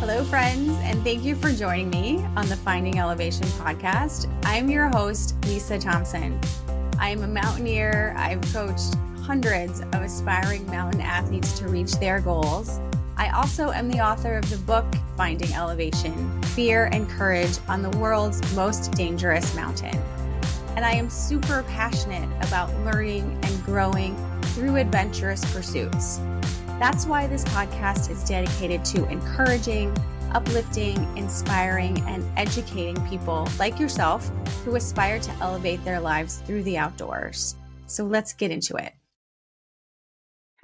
Hello, friends, and thank you for joining me on the Finding Elevation podcast. I'm your host, Lisa Thompson. I am a mountaineer. I've coached hundreds of aspiring mountain athletes to reach their goals. I also am the author of the book, Finding Elevation, Fear and Courage on the World's Most Dangerous Mountain. And I am super passionate about learning and growing through adventurous pursuits. That's why this podcast is dedicated to encouraging, uplifting, inspiring, and educating people like yourself who aspire to elevate their lives through the outdoors. So let's get into it.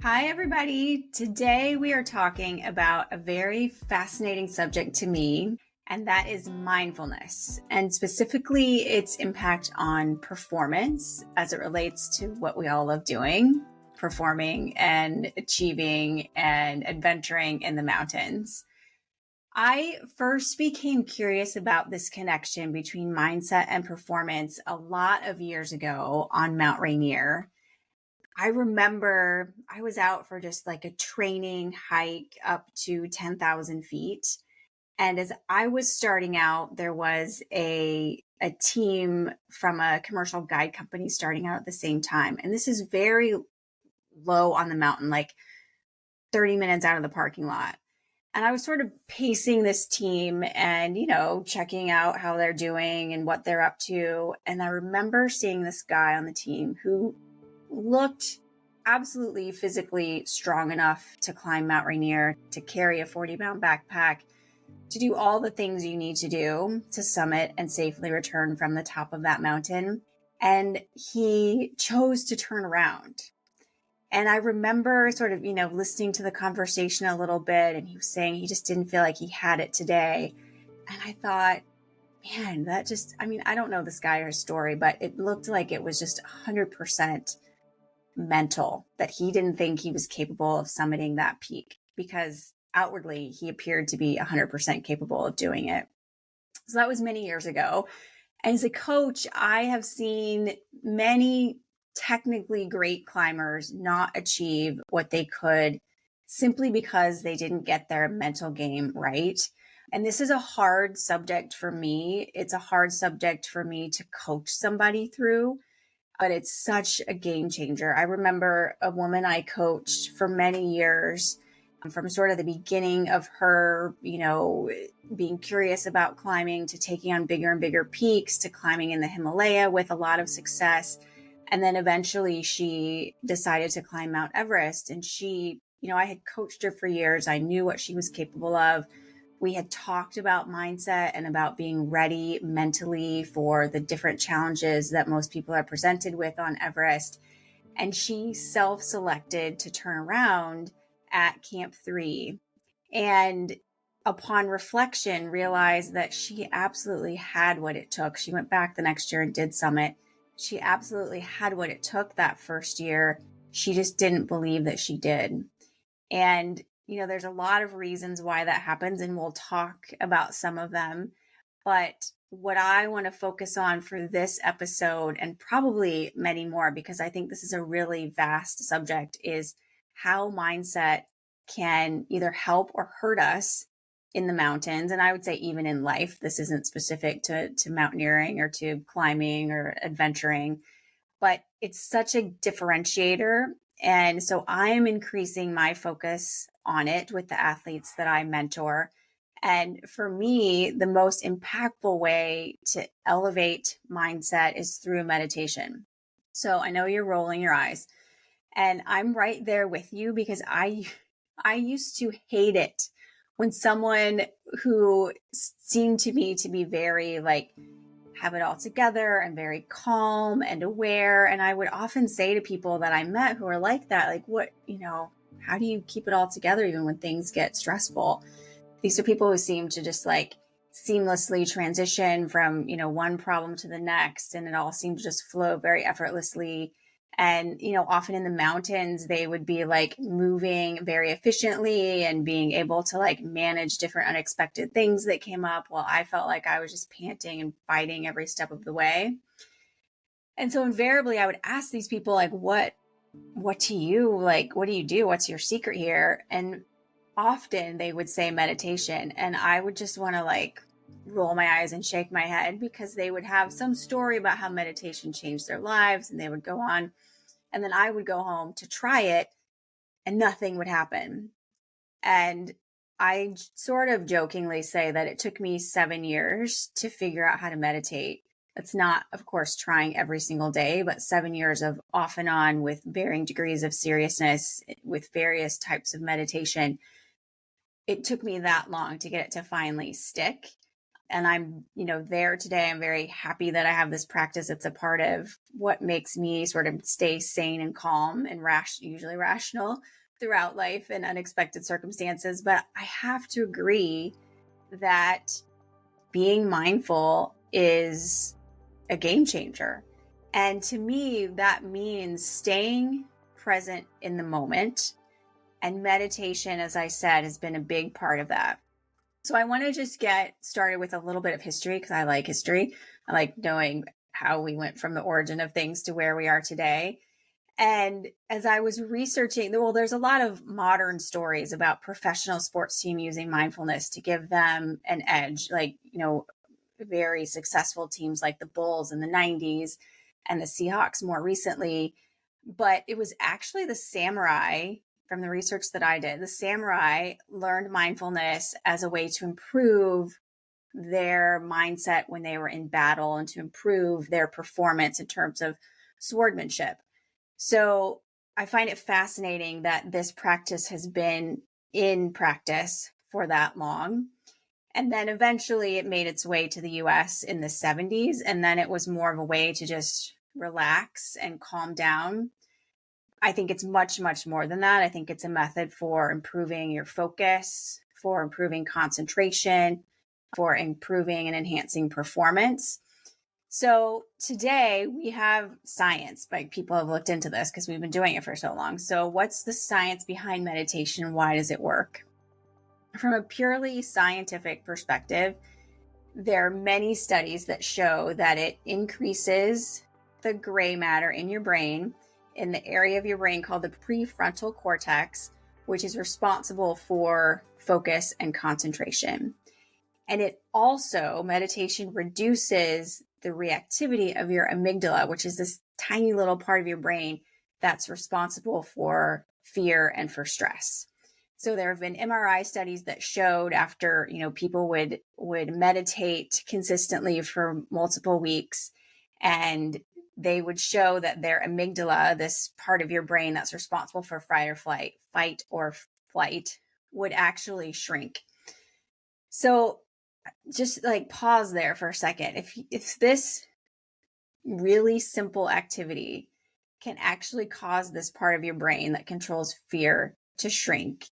Hi, everybody. Today we are talking about a very fascinating subject to me, and that is mindfulness, and specifically its impact on performance as it relates to what we all love doing, performing and achieving and adventuring in the mountains. I first became curious about this connection between mindset and performance a lot of years ago on Mount Rainier. I remember I was out for just like a training hike up to 10,000 feet. And as I was starting out, there was a team from a commercial guide company starting out at the same time. And this is very low on the mountain, like 30 minutes out of the parking lot. And I was sort of pacing this team and, checking out how they're doing and what they're up to. And I remember seeing this guy on the team who looked absolutely physically strong enough to climb Mount Rainier, to carry a 40-pound backpack, to do all the things you need to do to summit and safely return from the top of that mountain. And he chose to turn around. And I remember sort of, listening to the conversation a little bit, and he was saying he just didn't feel like he had it today. And I thought, man, I don't know this guy or his story, but it looked like it was just 100% mental, that he didn't think he was capable of summiting that peak, because outwardly he appeared to be 100% capable of doing it. So that was many years ago. And as a coach, I have seen many technically great climbers not achieve what they could simply because they didn't get their mental game right. And this is a hard subject for me. It's a hard subject for me to coach somebody through, but it's such a game changer. I remember a woman I coached for many years, from sort of the beginning of her, being curious about climbing, to taking on bigger and bigger peaks, to climbing in the Himalaya with a lot of success. And then eventually she decided to climb Mount Everest. And she, I had coached her for years. I knew what she was capable of. We had talked about mindset and about being ready mentally for the different challenges that most people are presented with on Everest. And she self-selected to turn around at Camp 3. And upon reflection, realized that she absolutely had what it took. She went back the next year and did summit. She absolutely had what it took that first year. She just didn't believe that she did. And, there's a lot of reasons why that happens, and we'll talk about some of them. But what I want to focus on for this episode, and probably many more, because I think this is a really vast subject, is how mindset can either help or hurt us in the mountains. And I would say even in life. This isn't specific to mountaineering or to climbing or adventuring, but it's such a differentiator. And so I am increasing my focus on it with the athletes that I mentor. And for me, the most impactful way to elevate mindset is through meditation. So I know you're rolling your eyes, and I'm right there with you, because I used to hate it when someone who seemed to me to be very have it all together and very calm and aware. And I would often say to people that I met who are like that, how do you keep it all together even when things get stressful? These are people who seem to just seamlessly transition from, one problem to the next. And it all seemed to just flow very effortlessly. And, often in the mountains, they would be moving very efficiently and being able to manage different unexpected things that came up, while I felt like I was just panting and fighting every step of the way. And so invariably I would ask these people, what do you what do you do? What's your secret here? And often they would say meditation, and I would just want to like roll my eyes and shake my head because they would have some story about how meditation changed their lives, and they would go on, and then I would go home to try it and nothing would happen. And I sort of jokingly say that it took me 7 years to figure out how to meditate. It's not, of course, trying every single day, but 7 years of off and on with varying degrees of seriousness with various types of meditation. It took me that long to get it to finally stick. And I'm, there today. I'm very happy that I have this practice. It's a part of what makes me sort of stay sane and calm and usually rational throughout life and unexpected circumstances. But I have to agree that being mindful is a game changer. And to me, that means staying present in the moment. And meditation, as I said, has been a big part of that. So I want to just get started with a little bit of history because I like history. I like knowing how we went from the origin of things to where we are today. And as I was researching, there's a lot of modern stories about professional sports team using mindfulness to give them an edge, like, very successful teams like the Bulls in the 90s and the Seahawks more recently. But it was actually the samurai. From the research that I did, the samurai learned mindfulness as a way to improve their mindset when they were in battle and to improve their performance in terms of swordsmanship. So I find it fascinating that this practice has been in practice for that long. And then eventually it made its way to the US in the 70s. And then it was more of a way to just relax and calm down. I think it's much, much more than that. I think it's a method for improving your focus, for improving concentration, for improving and enhancing performance. So today we have science, like people have looked into this because we've been doing it for so long. So what's the science behind meditation? Why does it work? From a purely scientific perspective, there are many studies that show that it increases the gray matter in your brain, in the area of your brain called the prefrontal cortex, which is responsible for focus and concentration. And it also, meditation reduces the reactivity of your amygdala, which is this tiny little part of your brain that's responsible for fear and for stress. So there have been MRI studies that showed after, people would meditate consistently for multiple weeks, and they would show that their amygdala, this part of your brain that's responsible for fight or flight, would actually shrink. So just like pause there for a second. If this really simple activity can actually cause this part of your brain that controls fear to shrink,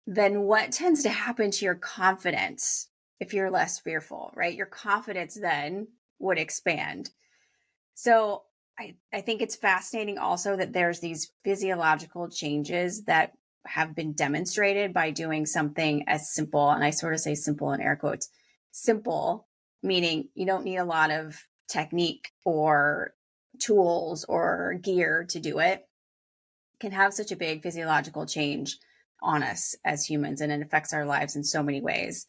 then what tends to happen to your confidence if you're less fearful, right? Your confidence then would expand. So I think it's fascinating also that there's these physiological changes that have been demonstrated by doing something as simple, and I sort of say simple in air quotes, simple, meaning you don't need a lot of technique or tools or gear to do it, can have such a big physiological change on us as humans, and it affects our lives in so many ways.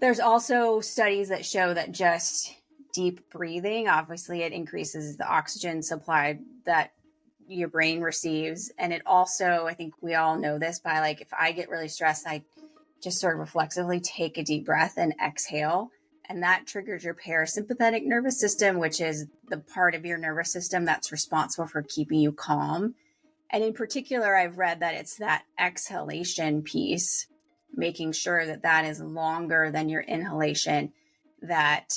There's also studies that show that just deep breathing, obviously it increases the oxygen supply that your brain receives. And it also, I think we all know this by like, if I get really stressed, I just sort of reflexively take a deep breath and exhale. And that triggers your parasympathetic nervous system, which is the part of your nervous system that's responsible for keeping you calm. And in particular, I've read that it's that exhalation piece, making sure that that is longer than your inhalation, that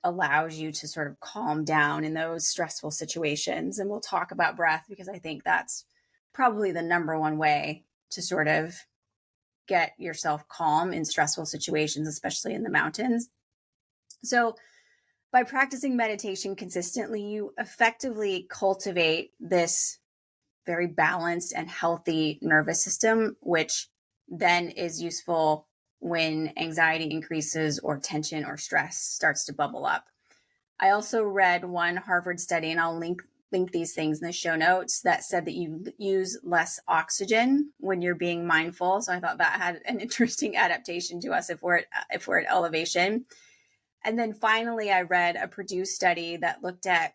allows you to sort of calm down in those stressful situations. And we'll talk about breath because I think that's probably the number one way to sort of get yourself calm in stressful situations, especially in the mountains. So by practicing meditation consistently, you effectively cultivate this very balanced and healthy nervous system, which then is useful when anxiety increases or tension or stress starts to bubble up. I also read one Harvard study, and I'll link link these things in the show notes that said that you use less oxygen when you're being mindful. So I thought that had an interesting adaptation to us if we're at elevation. And then finally, I read a Purdue study that looked at,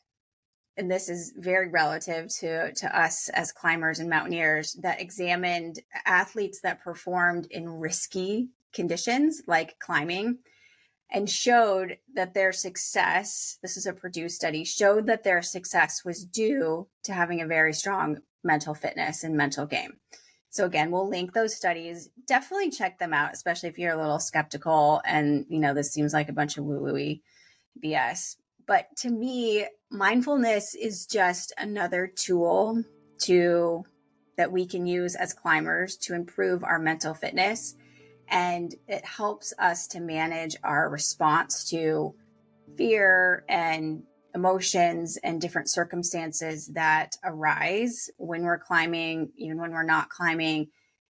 and this is very relative to us as climbers and mountaineers, that examined athletes that performed in risky conditions like climbing, and showed that their success, this is a Purdue study, showed that their success was due to having a very strong mental fitness and mental game. So again, we'll link those studies. Definitely check them out, especially if you're a little skeptical and, this seems like a bunch of woo-woo-y BS. But to me, mindfulness is just another tool that we can use as climbers to improve our mental fitness. And it helps us to manage our response to fear and emotions and different circumstances that arise when we're climbing, even when we're not climbing.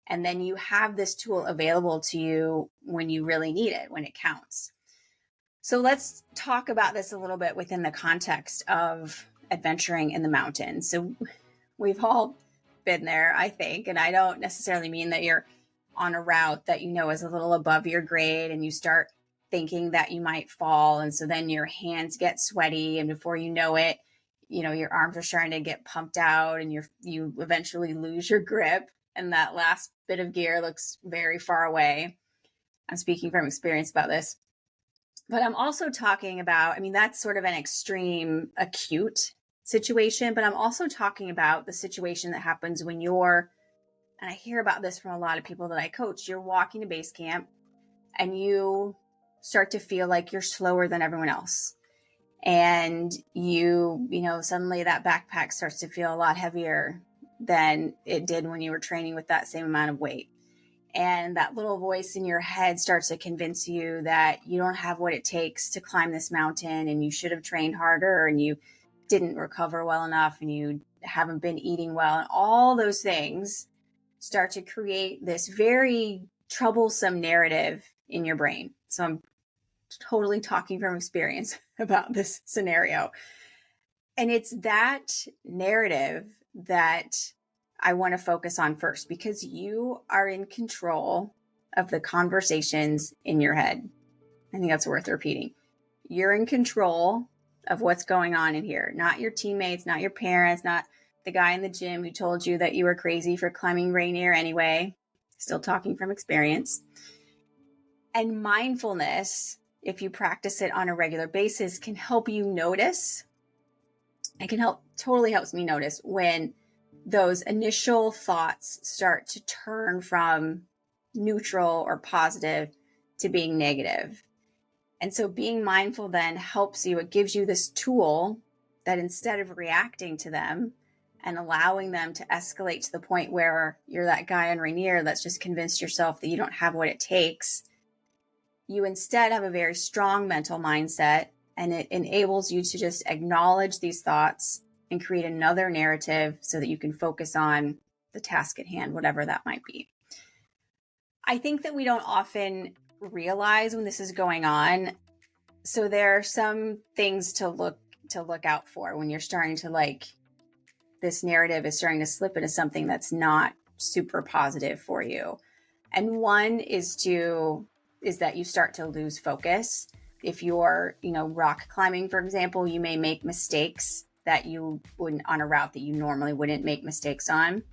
And then you have this tool available to you when you really need it, when it counts. So let's talk about this a little bit within the context of adventuring in the mountains. So we've all been there, I think, and I don't necessarily mean that you're on a route that is a little above your grade and you start thinking that you might fall. And so then your hands get sweaty, and before you know it, your arms are starting to get pumped out and you eventually lose your grip and that last bit of gear looks very far away. I'm speaking from experience about this. But I'm also talking about, that's sort of an extreme acute situation, but I'm also talking about the situation that happens when and I hear about this from a lot of people that I coach, you're walking to base camp and you start to feel like you're slower than everyone else. And suddenly that backpack starts to feel a lot heavier than it did when you were training with that same amount of weight. And that little voice in your head starts to convince you that you don't have what it takes to climb this mountain and you should have trained harder and you didn't recover well enough and you haven't been eating well. And all those things start to create this very troublesome narrative in your brain. So I'm totally talking from experience about this scenario. And it's that narrative that I want to focus on first, because you are in control of the conversations in your head. I think that's worth repeating. You're in control of what's going on in here, not your teammates, not your parents, not the guy in the gym who told you that you were crazy for climbing Rainier anyway. Still talking from experience. And mindfulness, if you practice it on a regular basis, can help you notice. It totally helps me notice when those initial thoughts start to turn from neutral or positive to being negative. And so being mindful then helps you. It gives you this tool that instead of reacting to them and allowing them to escalate to the point where you're that guy on Rainier that's just convinced yourself that you don't have what it takes, you instead have a very strong mental mindset, and it enables you to just acknowledge these thoughts and create another narrative so that you can focus on the task at hand, whatever that might be. I think that we don't often realize when this is going on. So there are some things to look out for when you're starting to this narrative is starting to slip into something that's not super positive for you. And one is that you start to lose focus. If you're, rock climbing, for example, you may make mistakes that you wouldn't on a route that you normally wouldn't make mistakes on.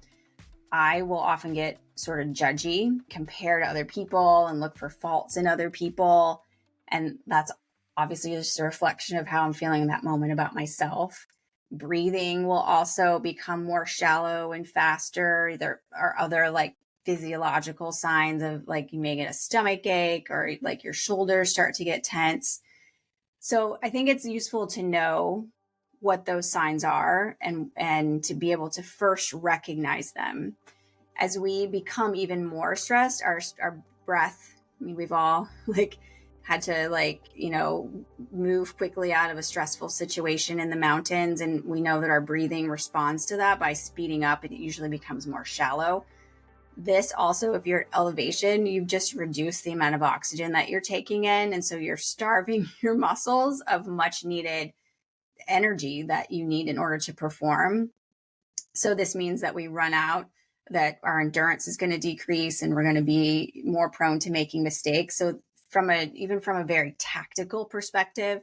I will often get sort of judgy, compare to other people and look for faults in other people. And that's obviously just a reflection of how I'm feeling in that moment about myself. Breathing will also become more shallow and faster. There are other physiological signs of you may get a stomach ache or your shoulders start to get tense. So I think it's useful to know what those signs are and to be able to first recognize them. As we become even more stressed, our breath, we've all had to move quickly out of a stressful situation in the mountains. And we know that our breathing responds to that by speeding up, and it usually becomes more shallow. This also, if you're at elevation, you've just reduced the amount of oxygen that you're taking in. And so you're starving your muscles of much needed energy that you need in order to perform. So this means that we run out, that our endurance is going to decrease, and we're going to be more prone to making mistakes. So even from a very tactical perspective,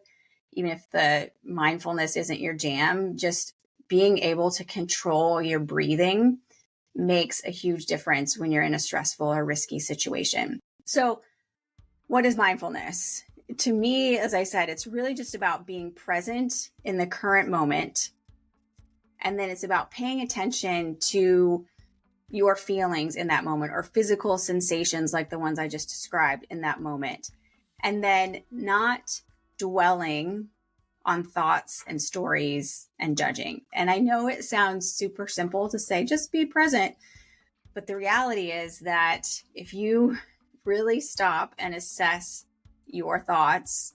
even if the mindfulness isn't your jam, just being able to control your breathing makes a huge difference when you're in a stressful or risky situation. So what is mindfulness? To me, as I said, it's really just about being present in the current moment. And then it's about paying attention to your feelings in that moment, or physical sensations like the ones I just described in that moment. And then not dwelling on thoughts and stories and judging. And I know it sounds super simple to say, just be present. But the reality is that if you really stop and assess your thoughts,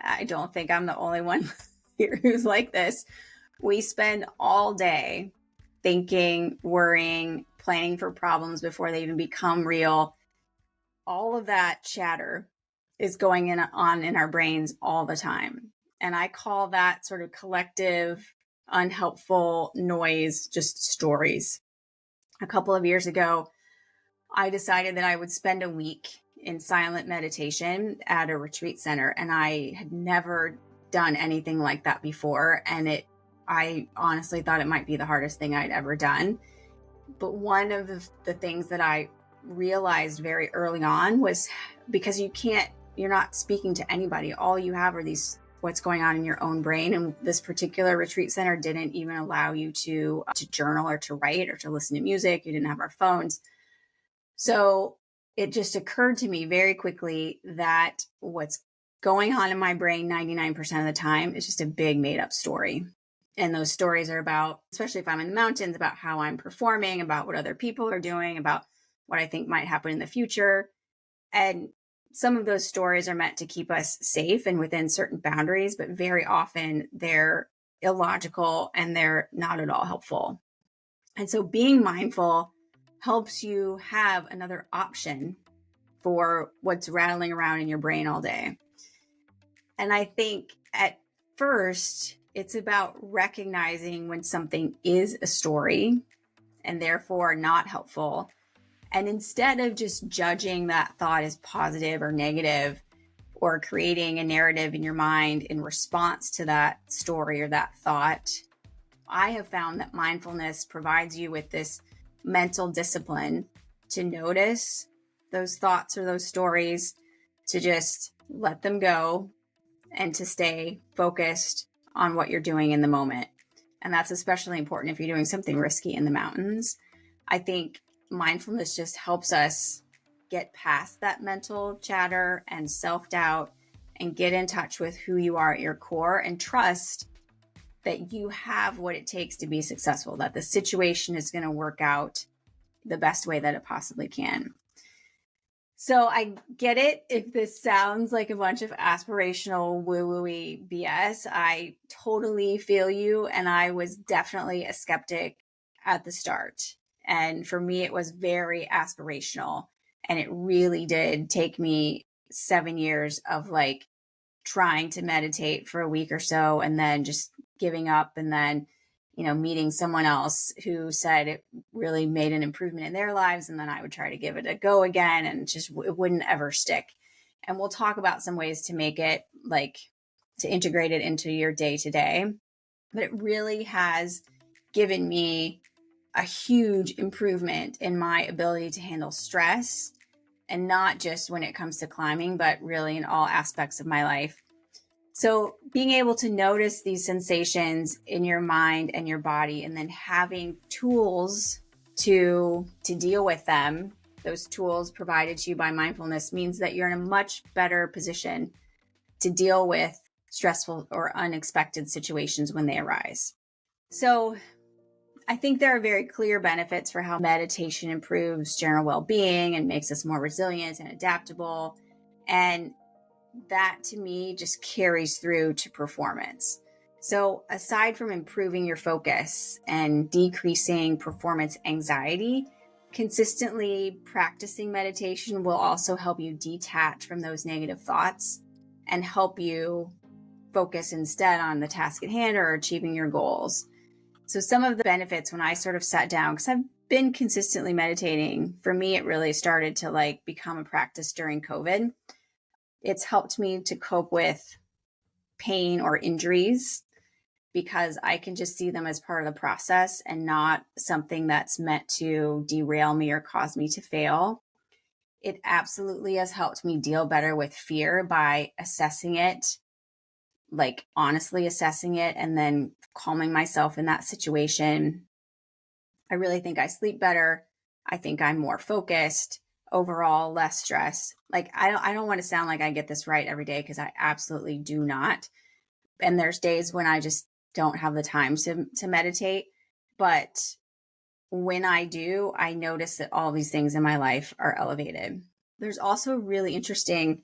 I don't think I'm the only one here who's like this. We spend all day thinking, worrying, planning for problems before they even become real. All of that chatter is going on in our brains all the time. And I call that sort of collective, unhelpful noise just stories. A couple of years ago, I decided that I would spend a week in silent meditation at a retreat center. And I had never done anything like that before. And I honestly thought it might be the hardest thing I'd ever done. But one of the things that I realized very early on was, because you're not speaking to anybody. All you have are what's going on in your own brain. And this particular retreat center didn't even allow you to journal or to write or to listen to music. You didn't have our phones. So it just occurred to me very quickly that what's going on in my brain 99% of the time is just a big made up story. And those stories are about, especially if I'm in the mountains, about how I'm performing, about what other people are doing, about what I think might happen in the future. And some of those stories are meant to keep us safe and within certain boundaries, but very often they're illogical and they're not at all helpful. And so being mindful helps you have another option for what's rattling around in your brain all day. And I think at first, it's about recognizing when something is a story and therefore not helpful. And instead of just judging that thought as positive or negative, or creating a narrative in your mind in response to that story or that thought, I have found that mindfulness provides you with this mental discipline to notice those thoughts or those stories, to just let them go, and to stay focused on what you're doing in the moment. And that's especially important if you're doing something risky in the mountains. I think mindfulness just helps us get past that mental chatter and self-doubt and get in touch with who you are at your core, and trust that you have what it takes to be successful, that the situation is going to work out the best way that it possibly can. So I get it if this sounds like a bunch of aspirational woo-woo-y BS. I totally feel you. And I was definitely a skeptic at the start. And for me, it was very aspirational. And it really did take me 7 years of trying to meditate for a week or so, and then just giving up, and then meeting someone else who said it really made an improvement in their lives. And then I would try to give it a go again, and it wouldn't ever stick. And we'll talk about some ways to make it to integrate it into your day to day. But it really has given me a huge improvement in my ability to handle stress, and not just when it comes to climbing, but really in all aspects of my life. So being able to notice these sensations in your mind and your body, and then having tools to deal with them, those tools provided to you by mindfulness, means that you're in a much better position to deal with stressful or unexpected situations when they arise. So I think there are very clear benefits for how meditation improves general well-being and makes us more resilient and adaptable. And that to me just carries through to performance. So aside from improving your focus and decreasing performance anxiety, consistently practicing meditation will also help you detach from those negative thoughts and help you focus instead on the task at hand or achieving your goals. So some of the benefits when I sort of sat down, because I've been consistently meditating, for me, it really started to like become a practice during COVID. It's helped me to cope with pain or injuries because I can just see them as part of the process and not something that's meant to derail me or cause me to fail. It absolutely has helped me deal better with fear by assessing it, like honestly assessing it and then calming myself in that situation. I really think I sleep better. I think I'm more focused, overall less stressed. Like I don't want to sound like I get this right every day because I absolutely do not. And there's days when I just don't have the time to meditate, but when I do, I notice that all these things in my life are elevated. There's also really interesting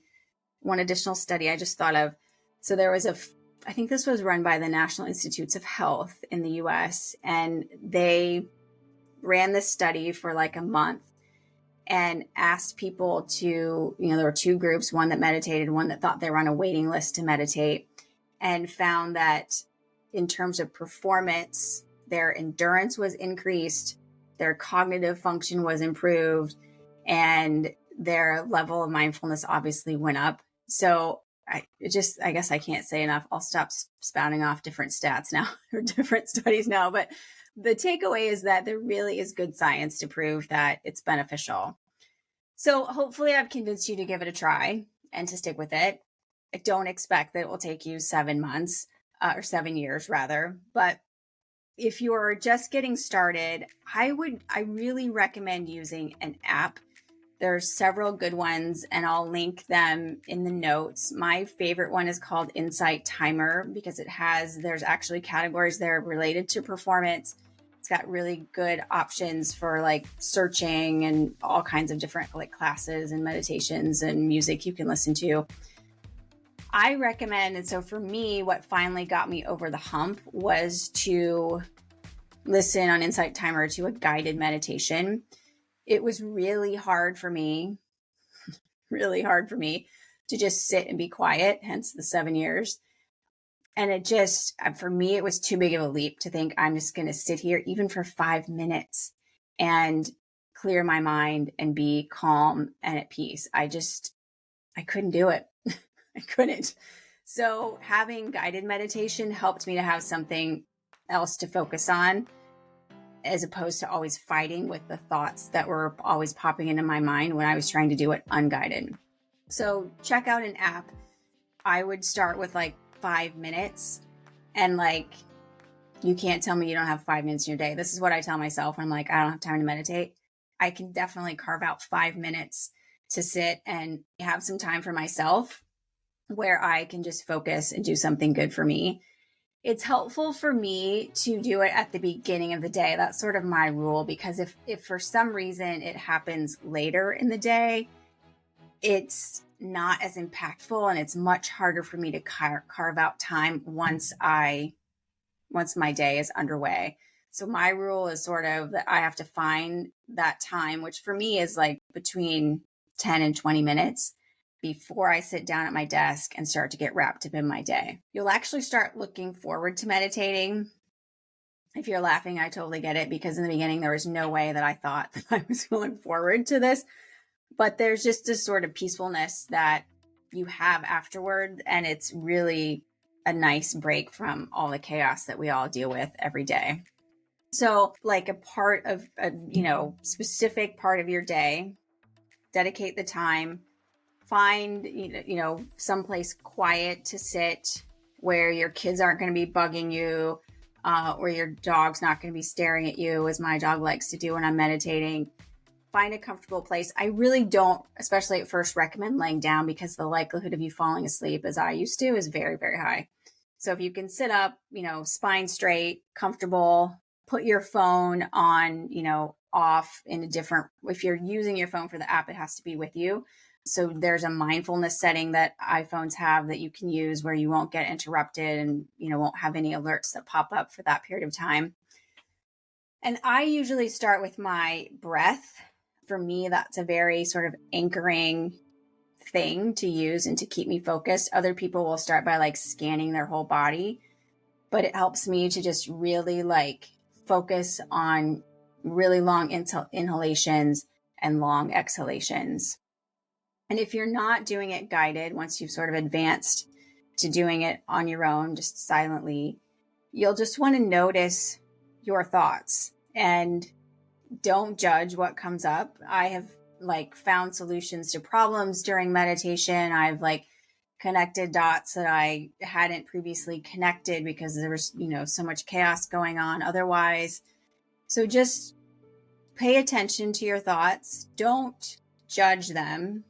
one additional study I just thought of. So there was I think this was run by the National Institutes of Health in the US, and they ran this study for like a month and asked people to, there were two groups, one that meditated, one that thought they were on a waiting list to meditate, and found that in terms of performance, their endurance was increased, their cognitive function was improved, and their level of mindfulness obviously went up. So I guess I can't say enough. I'll stop spouting off different stats now or different studies now. But the takeaway is that there really is good science to prove that it's beneficial. So hopefully I've convinced you to give it a try and to stick with it. I don't expect that it will take you 7 months or 7 years rather. But if you're just getting started, I really recommend using an app. There's several good ones and I'll link them in the notes. My favorite one is called Insight Timer because there's actually categories there related to performance. It's got really good options for like searching and all kinds of different like classes and meditations and music you can listen to. I recommend, and so for me, what finally got me over the hump was to listen on Insight Timer to a guided meditation. It was really hard for me to just sit and be quiet, hence the 7 years. And for me, it was too big of a leap to think I'm just going to sit here even for 5 minutes and clear my mind and be calm and at peace. I couldn't do it. I couldn't. So having guided meditation helped me to have something else to focus on, as opposed to always fighting with the thoughts that were always popping into my mind when I was trying to do it unguided. So check out an app. I would start with like 5 minutes, and like, you can't tell me you don't have 5 minutes in your day. This is what I tell myself when I'm like, I don't have time to meditate. I can definitely carve out 5 minutes to sit and have some time for myself where I can just focus and do something good for me. It's helpful for me to do it at the beginning of the day. That's sort of my rule, because if for some reason it happens later in the day, it's not as impactful and it's much harder for me to carve out time once my day is underway. So my rule is sort of that I have to find that time, which for me is like between 10 and 20 minutes before I sit down at my desk and start to get wrapped up in my day. You'll actually start looking forward to meditating. If you're laughing, I totally get it, because in the beginning, there was no way that I thought that I was going forward to this. But there's just this sort of peacefulness that you have afterward. And it's really a nice break from all the chaos that we all deal with every day. So like a part of a, specific part of your day, dedicate the time. Find, someplace quiet to sit where your kids aren't going to be bugging you, or your dog's not going to be staring at you, as my dog likes to do when I'm meditating. Find a comfortable place. I really don't, especially at first, recommend laying down, because the likelihood of you falling asleep, as I used to, is very, very high. So if you can sit up, spine straight, comfortable, put your phone on, off in if you're using your phone for the app, it has to be with you. So there's a mindfulness setting that iPhones have that you can use where you won't get interrupted and, won't have any alerts that pop up for that period of time. And I usually start with my breath. For me, that's a very sort of anchoring thing to use and to keep me focused. Other people will start by like scanning their whole body, but it helps me to just really like focus on really long inhalations and long exhalations. And if you're not doing it guided, once you've sort of advanced to doing it on your own, just silently, you'll just want to notice your thoughts and don't judge what comes up. I have like found solutions to problems during meditation. I've like connected dots that I hadn't previously connected because there was, so much chaos going on otherwise. So just pay attention to your thoughts. Don't judge them.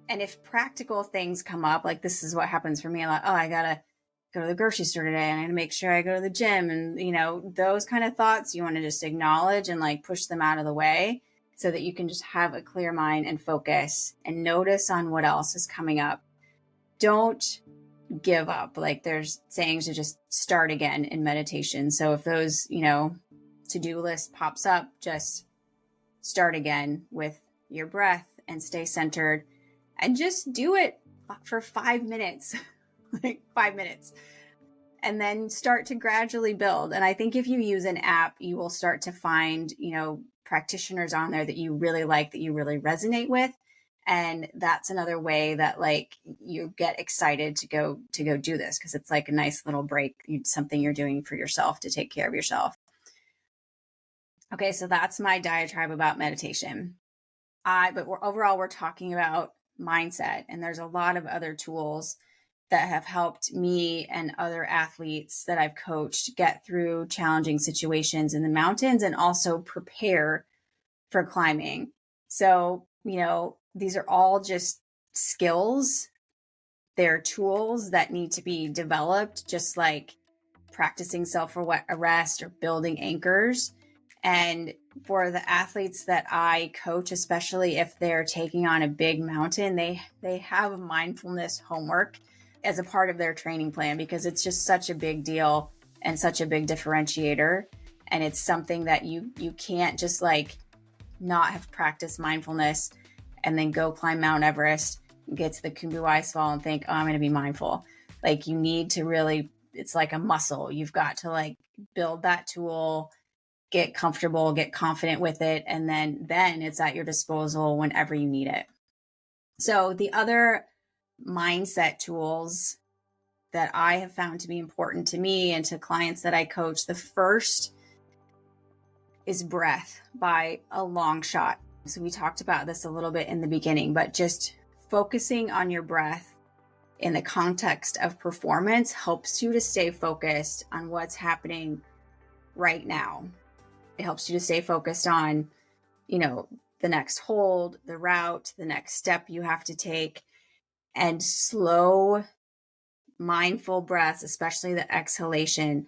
And if practical things come up, like this is what happens for me a lot. Oh, I gotta go to the grocery store today and I gotta make sure I go to the gym. And, those kind of thoughts, you want to just acknowledge and like push them out of the way so that you can just have a clear mind and focus and notice on what else is coming up. Don't give up. Like there's sayings to just start again in meditation. So if those, to-do list pops up, just start again with your breath and stay centered and just do it for 5 minutes, like 5 minutes, and then start to gradually build. And I think if you use an app, you will start to find, practitioners on there that you really like, that you really resonate with. And that's another way that like you get excited to go do this, because it's like a nice little break, something you're doing for yourself to take care of yourself. Okay, so that's my diatribe about meditation. But overall, we're talking about mindset, and there's a lot of other tools that have helped me and other athletes that I've coached get through challenging situations in the mountains and also prepare for climbing. So, these are all just skills. They're tools that need to be developed, just like practicing self-arrest or building anchors. And for the athletes that I coach, especially if they're taking on a big mountain, they have mindfulness homework as a part of their training plan, because it's just such a big deal and such a big differentiator. And it's something that you can't just like not have practiced mindfulness and then go climb Mount Everest, get to the Khumbu Icefall and think, oh, I'm going to be mindful. Like you need to really, it's like a muscle. You've got to like build that tool, get comfortable, get confident with it. And then it's at your disposal whenever you need it. So the other mindset tools that I have found to be important to me and to clients that I coach, the first is breath by a long shot. So we talked about this a little bit in the beginning, but just focusing on your breath in the context of performance helps you to stay focused on what's happening right now. It helps you to stay focused on, the next hold, the route, the next step you have to take, and slow, mindful breaths, especially the exhalation.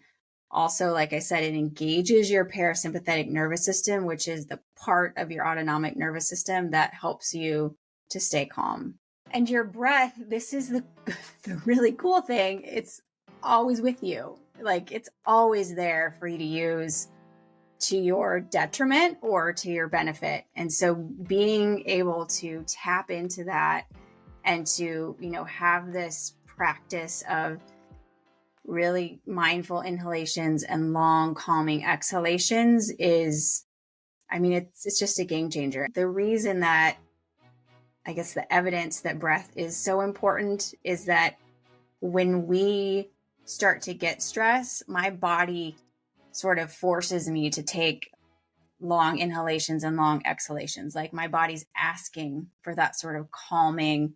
Also, like I said, it engages your parasympathetic nervous system, which is the part of your autonomic nervous system that helps you to stay calm. And your breath, this is the really cool thing. It's always with you. Like it's always there for you to use to your detriment or to your benefit. And so being able to tap into that and to, have this practice of really mindful inhalations and long calming exhalations is, it's just a game changer. The reason that I guess the evidence that breath is so important is that when we start to get stress, my body sort of forces me to take long inhalations and long exhalations. Like my body's asking for that sort of calming,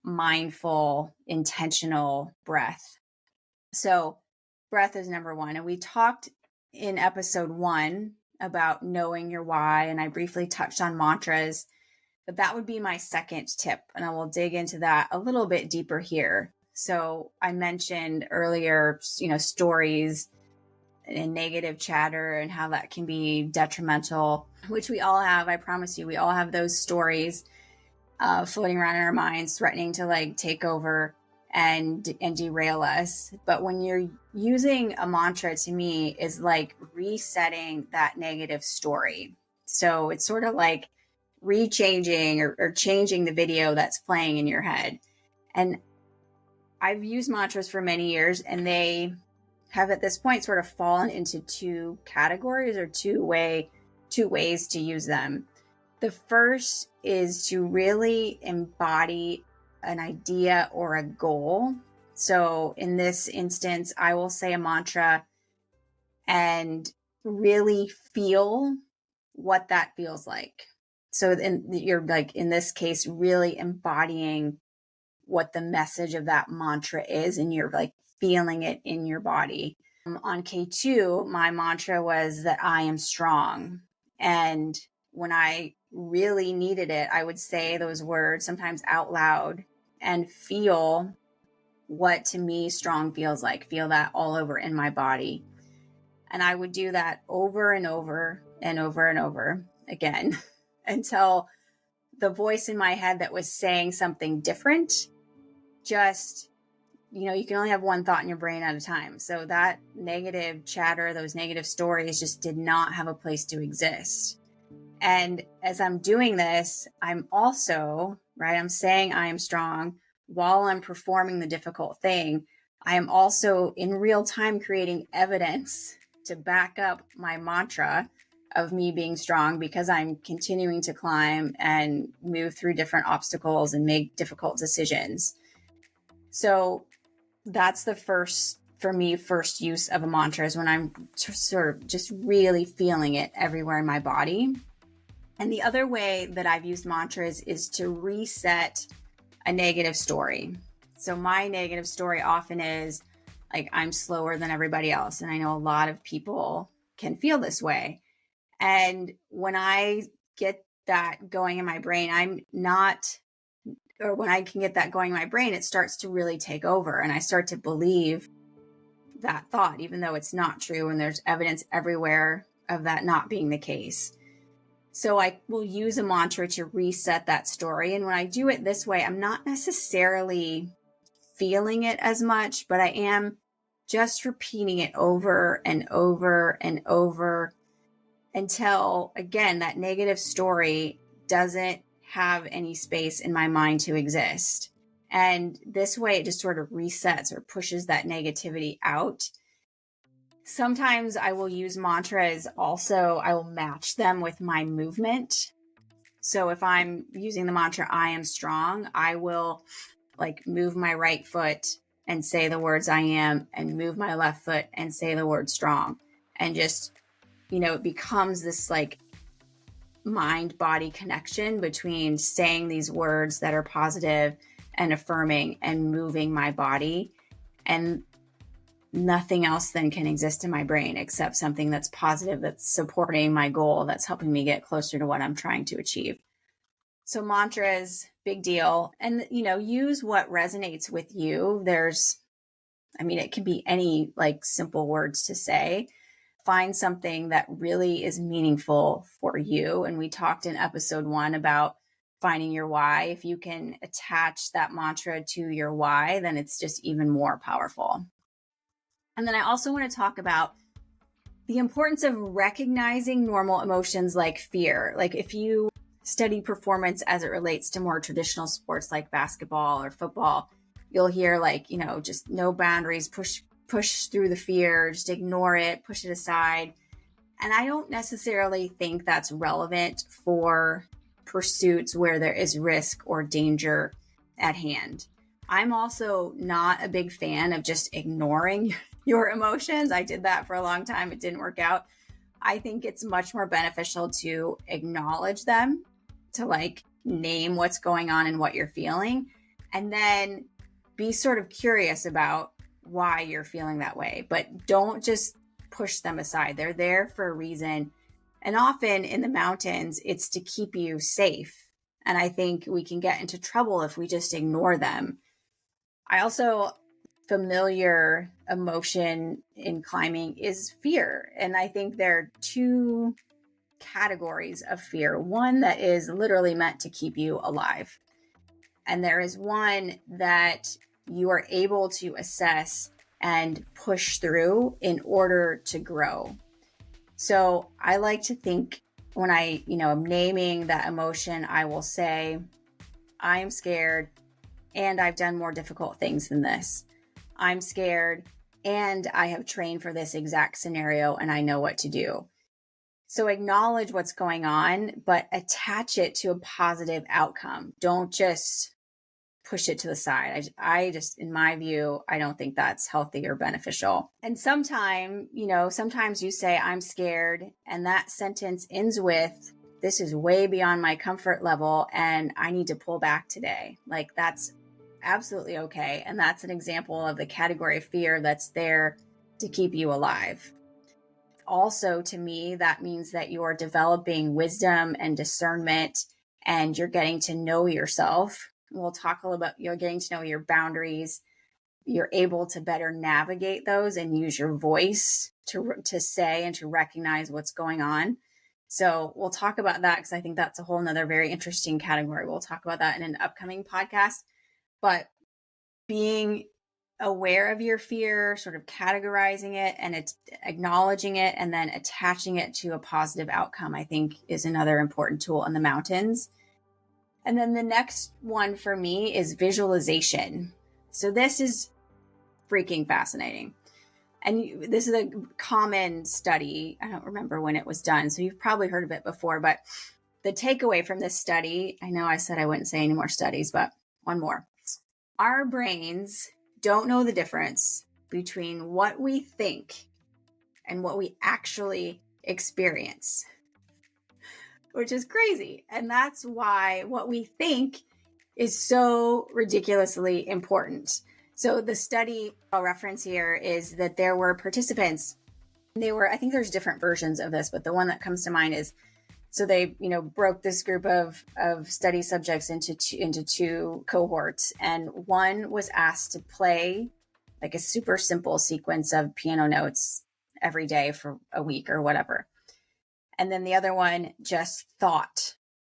mindful, intentional breath. So breath is number one. And we talked in episode 1 about knowing your why. And I briefly touched on mantras, but that would be my second tip. And I will dig into that a little bit deeper here. So I mentioned earlier, stories and negative chatter and how that can be detrimental, which we all have. I promise you, we all have those stories floating around in our minds, threatening to like take over and derail us. But when you're using a mantra, to me, is like resetting that negative story. So it's sort of like rechanging or changing the video that's playing in your head. And I've used mantras for many years, and they have at this point sort of fallen into two categories or two ways to use them. The first is to really embody an idea or a goal. So in this instance, I will say a mantra and really feel what that feels like. So you're like, in this case, really embodying what the message of that mantra is, and you're like feeling it in your body. On K2, my mantra was that I am strong. And when I really needed it, I would say those words sometimes out loud and feel what to me strong feels like, feel that all over in my body. And I would do that over and over and over and over again until the voice in my head that was saying something different just, you can only have one thought in your brain at a time. So that negative chatter, those negative stories just did not have a place to exist. And as I'm doing this, I'm also, I'm saying I am strong while I'm performing the difficult thing. I am also in real time creating evidence to back up my mantra of me being strong, because I'm continuing to climb and move through different obstacles and make difficult decisions. So that's the first use of a mantra, is when I'm sort of just really feeling it everywhere in my body. And the other way that I've used mantras is to reset a negative story. So my negative story often is like, I'm slower than everybody else. And I know a lot of people can feel this way. And when I get that going in my brain, when I can get that going in my brain, it starts to really take over. And I start to believe that thought, even though it's not true. And there's evidence everywhere of that not being the case. So I will use a mantra to reset that story. And when I do it this way, I'm not necessarily feeling it as much, but I am just repeating it over and over and over until, again, that negative story doesn't have any space in my mind to exist. And this way, it just sort of resets or pushes that negativity out. Sometimes I will use mantras also, I will match them with my movement. So if I'm using the mantra, I am strong, I will like move my right foot and say the words I am, and move my left foot and say the word strong. And just, it becomes this like mind-body connection between saying these words that are positive and affirming and moving my body. And nothing else then can exist in my brain except something that's positive, that's supporting my goal, that's helping me get closer to what I'm trying to achieve. So mantras, big deal. And, use what resonates with you. It can be any like simple words to say. Find something that really is meaningful for you. And we talked in episode 1 about finding your why. If you can attach that mantra to your why, then it's just even more powerful. And then I also want to talk about the importance of recognizing normal emotions like fear. Like if you study performance as it relates to more traditional sports like basketball or football, you'll hear like, just no boundaries, push through the fear, just ignore it, push it aside. And I don't necessarily think that's relevant for pursuits where there is risk or danger at hand. I'm also not a big fan of just ignoring your emotions. I did that for a long time. It didn't work out. I think it's much more beneficial to acknowledge them, to like name what's going on and what you're feeling, and then be sort of curious about why you're feeling that way. But don't just push them aside. They're there for a reason. And often in the mountains, it's to keep you safe. And I think we can get into trouble if we just ignore them. I also, familiar emotion in climbing is fear. And I think there are two categories of fear. One that is literally meant to keep you alive. And there is one that you are able to assess and push through in order to grow. So I like to think when I, am naming that emotion, I will say, I'm scared and I've done more difficult things than this. I'm scared and I have trained for this exact scenario and I know what to do. So acknowledge what's going on, but attach it to a positive outcome. Don't just push it to the side. I just, in my view, I don't think that's healthy or beneficial. And sometimes you say, I'm scared, and that sentence ends with, this is way beyond my comfort level and I need to pull back today. Like, that's absolutely okay. And that's an example of the category of fear that's there to keep you alive. Also, to me, that means that you're developing wisdom and discernment and you're getting to know yourself. We'll talk a little bit, you're getting to know your boundaries. You're able to better navigate those and use your voice to say and to recognize what's going on. So we'll talk about that because I think that's a whole nother very interesting category. We'll talk about that in an upcoming podcast. But being aware of your fear, sort of categorizing it and it's acknowledging it and then attaching it to a positive outcome, I think is another important tool in the mountains. And then the next one for me is visualization. So this is freaking fascinating. And this is a common study. I don't remember when it was done, so you've probably heard of it before, but the takeaway from this study, I know I said I wouldn't say any more studies, but one more. Our brains don't know the difference between what we think and what we actually experience, which is crazy. And that's why what we think is so ridiculously important. So the study I'll reference here is that there were participants. I think there's different versions of this, but the one that comes to mind is, so they, broke this group of study subjects into two cohorts. And one was asked to play like a super simple sequence of piano notes every day for a week or whatever. And then the other one just thought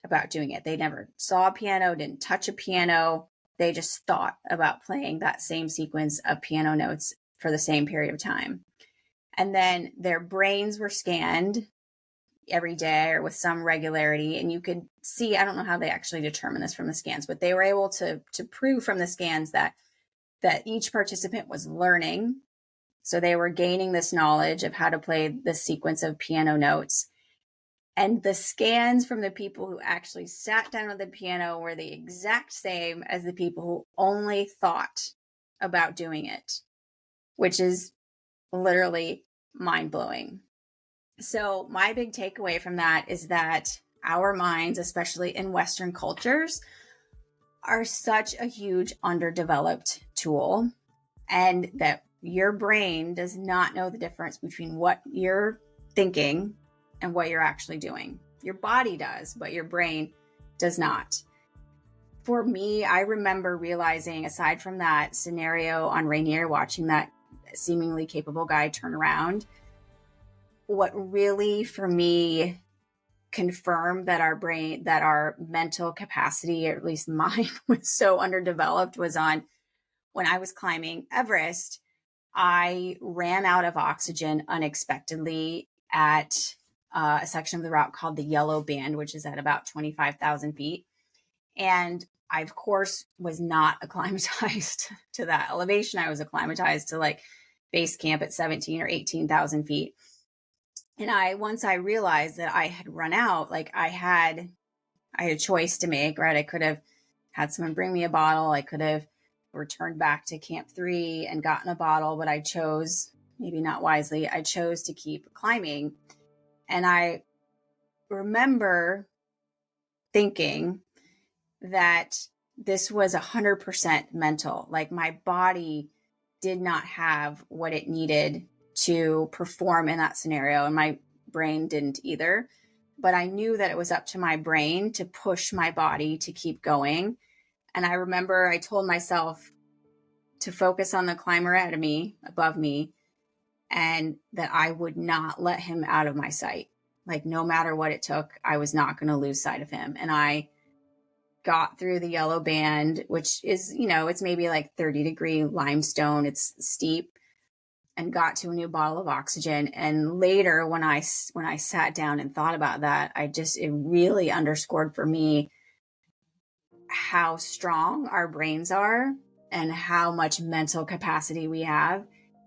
about doing it. They never saw a piano, didn't touch a piano. They just thought about playing that same sequence of piano notes for the same period of time. And then their brains were scanned every day or with some regularity. And you could see, I don't know how they actually determine this from the scans, but they were able to prove from the scans that each participant was learning. So they were gaining this knowledge of how to play this sequence of piano notes. And the scans from the people who actually sat down at the piano were the exact same as the people who only thought about doing it, which is literally mind-blowing. So my big takeaway from that is that our minds, especially in Western cultures, are such a huge underdeveloped tool, and that your brain does not know the difference between what you're thinking and what you're actually doing. Your body does, but your brain does not. For me, I remember realizing, aside from that scenario on Rainier, watching that seemingly capable guy turn around, what really for me confirmed that our mental capacity, or at least mine, was so underdeveloped was when I was climbing Everest. I ran out of oxygen unexpectedly at a section of the route called the Yellow Band, which is at about 25,000 feet. And I, of course, was not acclimatized to that elevation. I was acclimatized to like base camp at 17 or 18,000 feet. And once I realized that I had run out, like I had a choice to make, right? I could have had someone bring me a bottle. I could have returned back to Camp 3 and gotten a bottle, but I chose, maybe not wisely, I chose to keep climbing. And I remember thinking that this was 100% mental. Like my body did not have what it needed to perform in that scenario, and my brain didn't either. But I knew that it was up to my brain to push my body to keep going. And I remember I told myself to focus on the climber ahead of me, above me, and that I would not let him out of my sight. Like no matter what it took, I was not going to lose sight of him. And I got through the Yellow Band, which is, it's maybe like 30-degree limestone. It's steep. and got to a new bottle of oxygen. And later when I sat down and thought about that, it really underscored for me how strong our brains are and how much mental capacity we have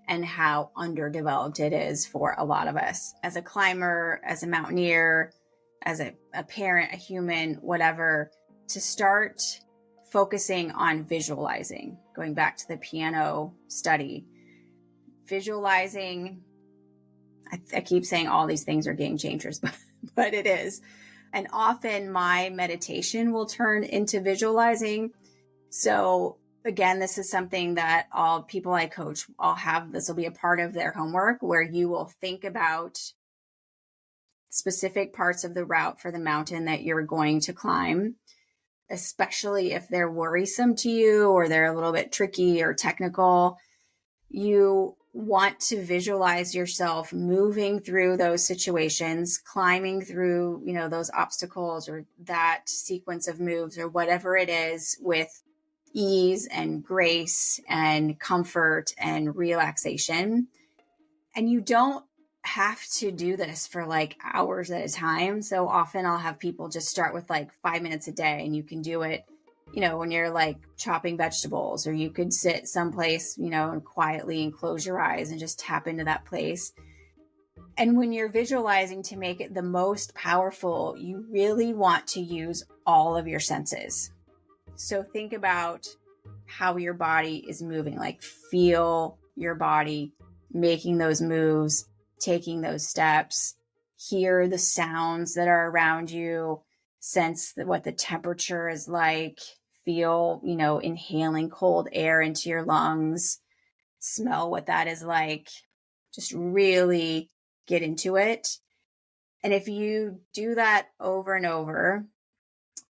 and how underdeveloped it is for a lot of us. As a climber, as a mountaineer, as a parent, a human, whatever, to start focusing on visualizing, going back to the piano study, visualizing. I keep saying all these things are game changers, but it is. And often my meditation will turn into visualizing. So again, this is something that all people I coach all have. This will be a part of their homework where you will think about specific parts of the route for the mountain that you're going to climb, especially if they're worrisome to you or they're a little bit tricky or technical. You want to visualize yourself moving through those situations, climbing through, those obstacles or that sequence of moves or whatever it is with ease and grace and comfort and relaxation. And you don't have to do this for like hours at a time. So often I'll have people just start with like 5 minutes a day, and you can do it when you're like chopping vegetables, or you could sit someplace, and quietly and close your eyes and just tap into that place. And when you're visualizing, to make it the most powerful, you really want to use all of your senses. So think about how your body is moving, like feel your body making those moves, taking those steps, hear the sounds that are around you, sense what the temperature is like, feel, inhaling cold air into your lungs, smell what that is like, just really get into it. And if you do that over and over,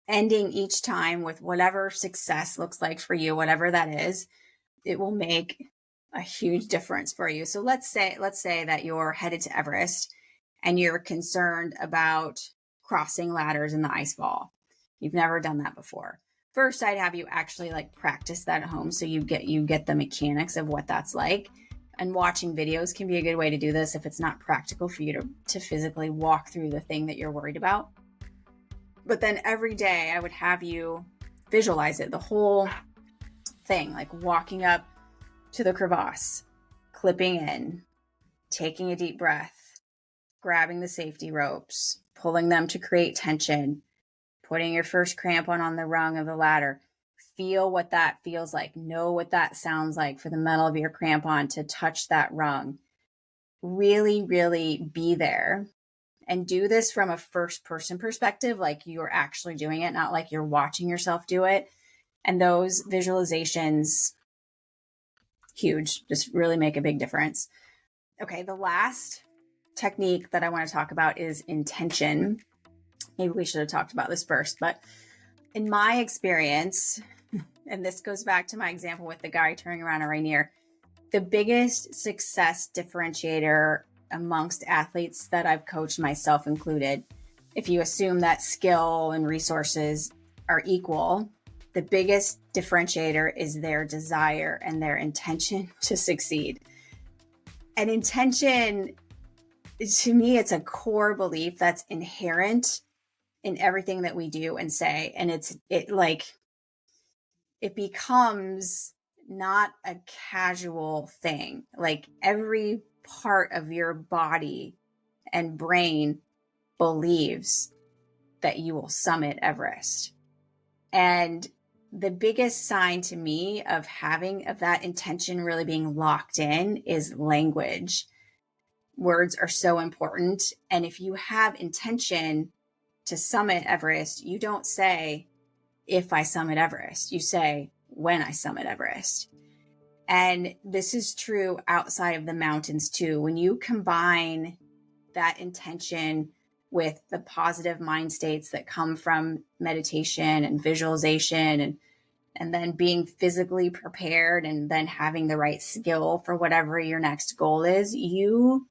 ending each time with whatever success looks like for you, whatever that is, it will make a huge difference for you. So let's say that you're headed to Everest and you're concerned about crossing ladders in the ice fall. You've never done that before. First, I'd have you actually like practice that at home so you get the mechanics of what that's like. And watching videos can be a good way to do this if it's not practical for you to physically walk through the thing that you're worried about. But then every day I would have you visualize it, the whole thing, like walking up to the crevasse, clipping in, taking a deep breath, grabbing the safety ropes, pulling them to create tension, putting your first crampon on the rung of the ladder. Feel what that feels like. Know what that sounds like for the metal of your crampon to touch that rung. Really, really be there. And do this from a first person perspective, like you're actually doing it, not like you're watching yourself do it. And those visualizations, huge, just really make a big difference. Okay, the last technique that I want to talk about is intention. Maybe we should have talked about this first, but in my experience, and this goes back to my example with the guy turning around a Rainier, the biggest success differentiator amongst athletes that I've coached, myself included, if you assume that skill and resources are equal, the biggest differentiator is their desire and their intention to succeed. And intention, to me, it's a core belief that's inherent in everything that we do and say. And it becomes not a casual thing. Like every part of your body and brain believes that you will summit Everest. And the biggest sign to me of that intention really being locked in is language. Words are so important. And if you have intention to summit Everest, you don't say, if I summit Everest, you say, when I summit Everest. And this is true outside of the mountains too. When you combine that intention with the positive mind states that come from meditation and visualization and then being physically prepared and then having the right skill for whatever your next goal is, you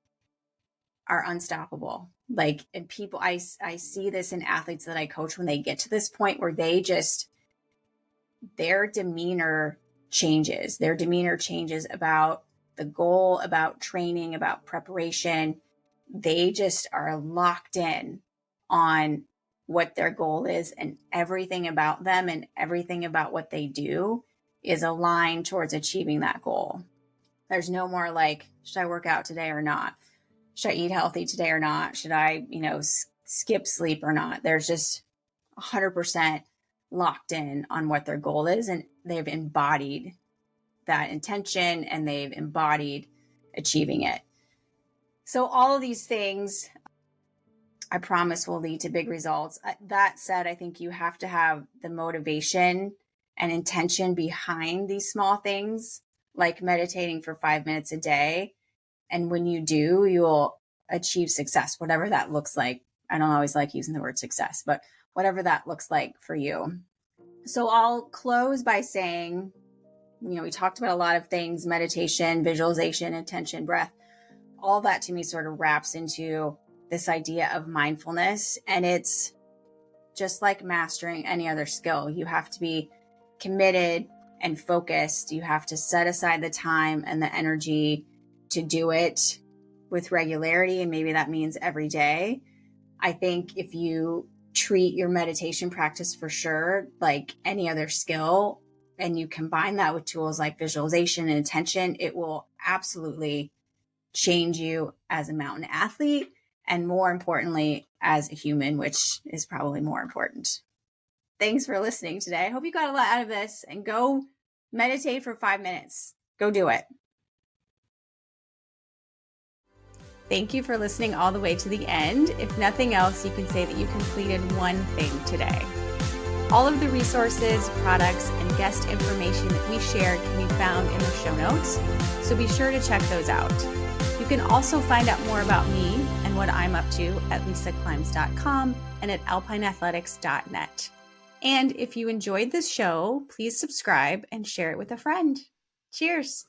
are unstoppable. Like, and people, I see this in athletes that I coach when they get to this point where their demeanor changes. Their demeanor changes about the goal, about training, about preparation. They just are locked in on what their goal is, and everything about them and everything about what they do is aligned towards achieving that goal. There's no more like, should I work out today or not? Should I eat healthy today or not? Should I, skip sleep or not? There's just 100% locked in on what their goal is, and they've embodied that intention and they've embodied achieving it. So all of these things, I promise, will lead to big results. That said, I think you have to have the motivation and intention behind these small things, like meditating for 5 minutes a day. And when you do, you'll achieve success, whatever that looks like. I don't always like using the word success, but whatever that looks like for you. So I'll close by saying, we talked about a lot of things: meditation, visualization, attention, breath. All that to me sort of wraps into this idea of mindfulness. And it's just like mastering any other skill. You have to be committed and focused. You have to set aside the time and the energy to do it with regularity. And maybe that means every day. I think if you treat your meditation practice for sure like any other skill, and you combine that with tools like visualization and attention, it will absolutely change you as a mountain athlete, and more importantly, as a human, which is probably more important. Thanks for listening today. I hope you got a lot out of this, and go meditate for 5 minutes. Go do it. Thank you for listening all the way to the end. If nothing else, you can say that you completed one thing today. All of the resources, products, and guest information that we shared can be found in the show notes, so be sure to check those out. You can also find out more about me and what I'm up to at lisaclimbs.com and at alpineathletics.net. And if you enjoyed this show, please subscribe and share it with a friend. Cheers.